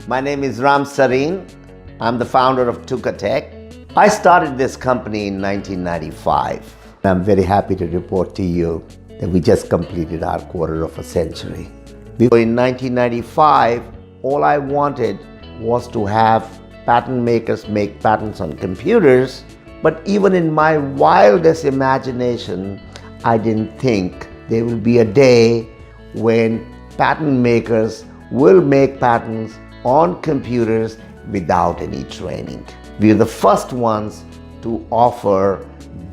My name is Ram Sareen. I'm the founder of Tuka Tech. I started this company in 1995. I'm very happy to report to you that we just completed our quarter of a century. In 1995, all I wanted was to have patent makers make patents on computers, but even in my wildest imagination, I didn't think there will be a day when patent makers will make patents on computers without any training. We are the first ones to offer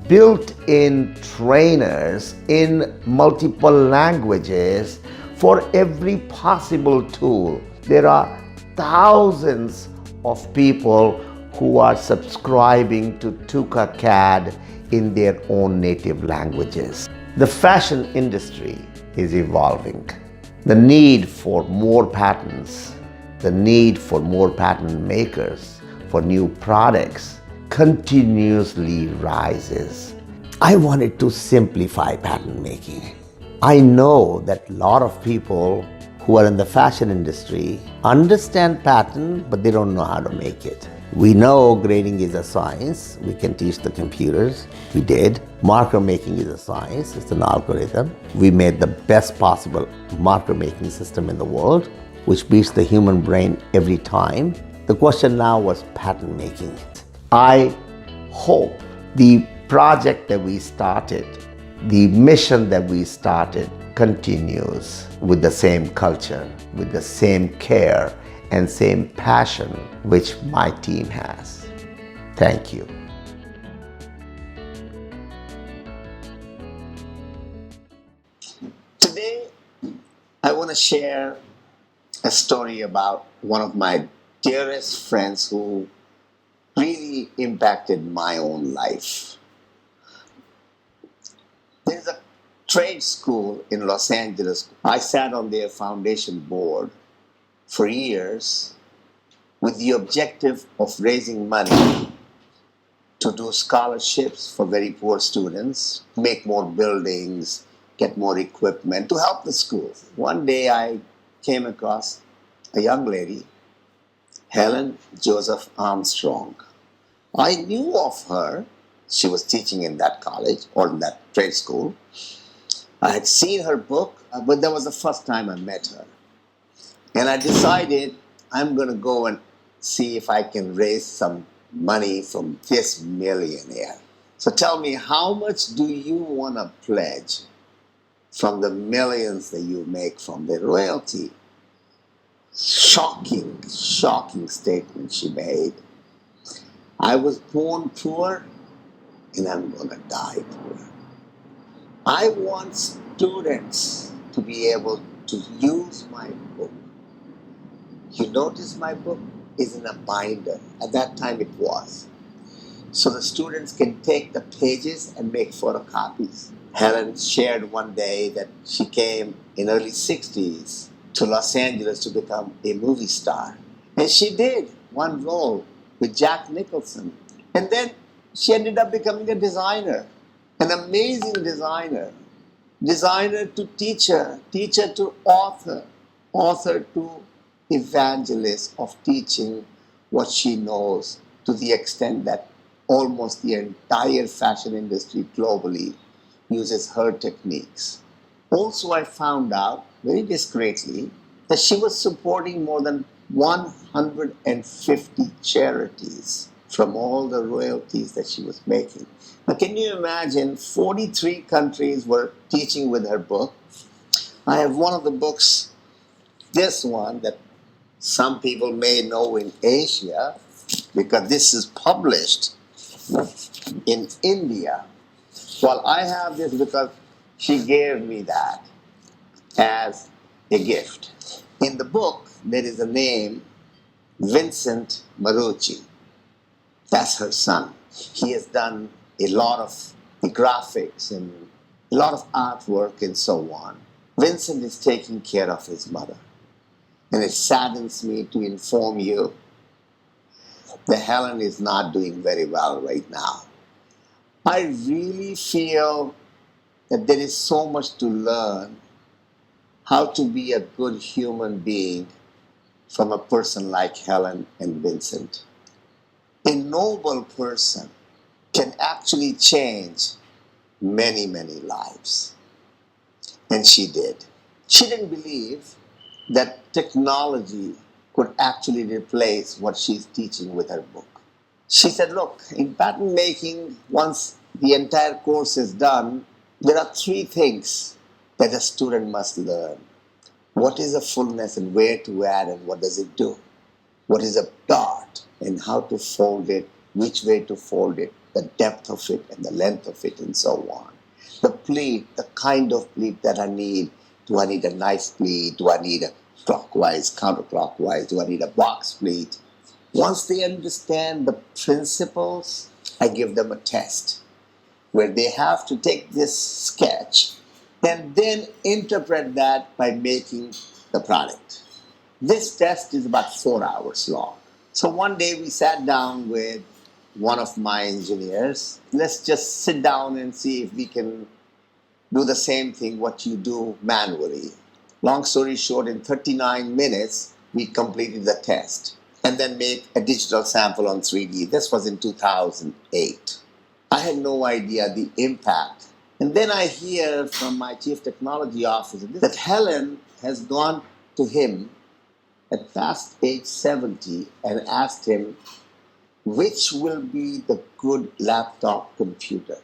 built-in trainers in multiple languages for every possible tool. There are thousands of people who are subscribing to Tuka CAD in their own native languages. The fashion industry is evolving. The need for more patents, the need for more patent makers, for new products continuously rises. I wanted to simplify patent making. I know that a lot of people who are in the fashion industry understand patent, but they don't know how to make it. We know grading is a science. We can teach the computers. We did. Marker making is a science. It's an algorithm. We made the best possible marker making system in the world, which beats the human brain every time. The question now was patent making. I hope the project that we started, the mission that we started, continues with the same culture, with the same care and same passion which my team has. Thank you. Today, I want to share a story about one of my dearest friends who really impacted my own life. There's a trade school in Los Angeles. I sat on their foundation board for years with the objective of raising money to do scholarships for very poor students, make more buildings, get more equipment to help the school. One day I came across a young lady, Helen Joseph Armstrong. I knew of her. She was teaching in that college or in that trade school. I had seen her book, but that was the first time I met her. And I decided I'm going to go and see if I can raise some money from this millionaire. So tell me, how much do you want to pledge from the millions that you make from the royalty? Shocking statement she made. I was born poor and I'm going to die poor. I want students to be able to use my book. You notice my book is in a binder. At that time it was. So the students can take the pages and make photocopies. Helen shared one day that she came in early 60s to Los Angeles to become a movie star. And she did one role with Jack Nicholson. And then she ended up becoming a designer, an amazing designer. Designer to teacher, teacher to author, author to evangelist of teaching what she knows to the extent that almost the entire fashion industry globally uses her techniques. Also, I found out very discreetly that she was supporting more than 150 charities from all the royalties that she was making. Now, can you imagine 43 countries were teaching with her book? I have one of the books, this one, that some people may know in Asia, because this is published in India. Well, I have this because she gave me that as a gift. In the book, there is a name, Vincent Marucci. That's her son. He has done a lot of the graphics and a lot of artwork and so on. Vincent is taking care of his mother. And it saddens me to inform you that Helen is not doing very well right now. I really feel that there is so much to learn how to be a good human being from a person like Helen and Vincent. A noble person can actually change many, many lives. And she did. She didn't believe that technology could actually replace what she's teaching with her book. She said, look, in pattern making, once the entire course is done, there are three things that a student must learn. What is a fullness and where to add and what does it do? What is a dot and how to fold it, which way to fold it, the depth of it and the length of it and so on. The pleat, the kind of pleat that I need. Do I need a knife pleat? Do I need a clockwise, counterclockwise? Do I need a box pleat? Once they understand the principles, I give them a test where they have to take this sketch and then interpret that by making the product. This test is about 4 hours long. So one day we sat down with one of my engineers. Let's just sit down and see if we can do the same thing what you do manually. Long story short, in 39 minutes, we completed the test and then make a digital sample on 3D. This was in 2008. I had no idea the impact. And then I hear from my chief technology officer that Helen has gone to him at past age 70 and asked him which will be the good laptop computer.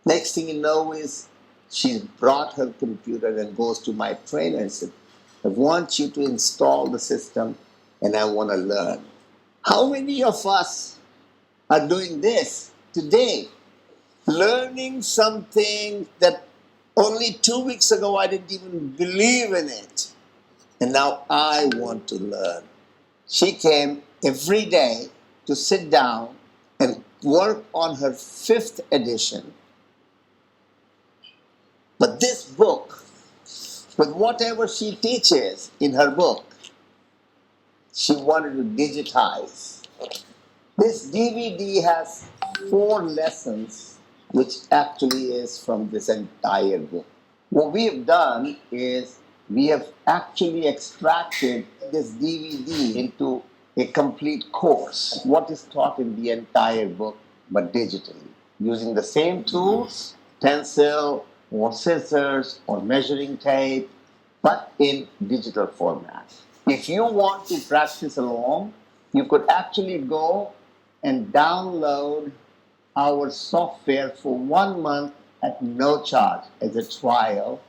Next thing you know is she brought her computer and goes to my trainer and said, I want you to install the system and I want to learn. How many of us are doing this today? Learning something that only 2 weeks ago I didn't even believe in it. And now I want to learn. She came every day to sit down and work on her 5th edition. But this book, with whatever she teaches in her book, she wanted to digitize. This DVD has 4 lessons, which actually is from this entire book. What we have done is we have actually extracted this DVD into a complete course. What is taught in the entire book, but digitally, using the same tools, pencil or scissors or measuring tape, but in digital format. If you want to practice along, you could actually go and download our software for 1 month at no charge as a trial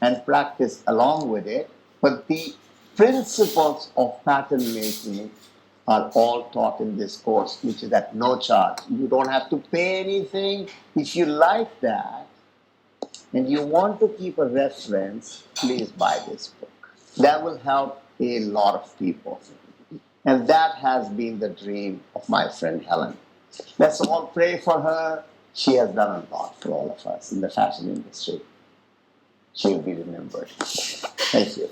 and practice along with it. But the principles of pattern making are all taught in this course, which is at no charge. You don't have to pay anything. If you like that and you want to keep a reference, please buy this book. That will help a lot of people. And that has been the dream of my friend Helen. Let's all pray for her. She has done a lot for all of us in the fashion industry. She will be remembered. Thank you.